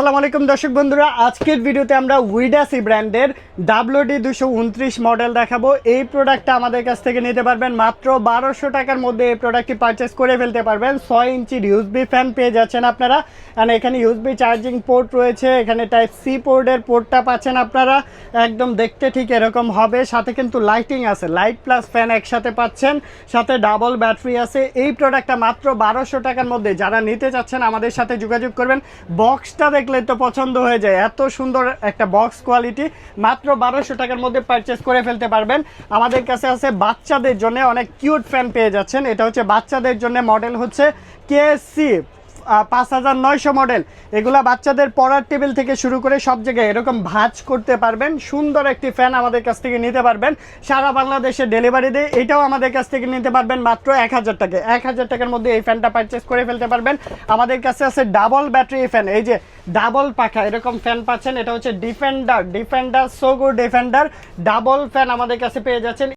আসসালামু আলাইকুম দর্শক বন্ধুরা, আজকের ভিডিওতে আমরা উইডাসি ব্র্যান্ডের WD-229 মডেল দেখাবো। এই প্রোডাক্টটা আমাদের কাছ থেকে নিতে পারবেন মাত্র 1200 টাকার মধ্যে। এই প্রোডাক্টটি পারচেস করে ফেলতে পারবেন। 6 ইঞ্চির ইউএসবি ফ্যান পেয়ে যাচ্ছেন আপনারা, আর এখানে ইউএসবি চার্জিং পোর্ট রয়েছে, এখানে টাইপ সি পোর্টের পোর্টটা পাচ্ছেন আপনারা। একদম দেখতে ঠিক এরকম হবে, সাথে কিন্তু লাইটিং আছে, লাইট প্লাস ফ্যান একসাথে পাচ্ছেন, সাথে ডাবল ব্যাটারি আছে। এই প্রোডাক্টটা মাত্র 1200 টাকার মধ্যে। যারা নিতে চাচ্ছেন আমাদের সাথে যোগাযোগ করবেন। বক্সটা দেখলে তো পছন্দ হয়ে যায়, এত সুন্দর একটা বক্স কোয়ালিটি। মাত্র 1200 টাকার মধ্যে পারচেস করে ফেলতে পারবেন। আমাদের কাছে আছে বাচ্চাদের জন্য অনেক কিউট ফ্যান পেয়ে যাচ্ছেন। এটা হচ্ছে বাচ্চাদের জন্য, মডেল হচ্ছে কেএসসি 5900 মডেল। এগুলা বাচ্চাদের পড়ার টেবিল থেকে শুরু করে সব জায়গায় এরকম ভাঁজ করতে পারবেন। সুন্দর একটি ফ্যান আমাদের কাছ থেকে নিতে পারবেন। সারা বাংলাদেশে ডেলিভারি দেয়। এটাও আমাদের কাছ থেকে নিতে পারবেন মাত্র 1000 টাকায়। 1000 টাকার মধ্যে এই ফ্যানটা পারচেস করে ফেলতে পারবেন। আমাদের কাছে আছে ডাবল ব্যাটারি ফ্যান, এই যে ডাবল পাখা এরকম ফ্যান পাচ্ছেন। এটা হচ্ছে defender so good defender double fan আমাদের কাছে পেয়ে যাচ্ছেন।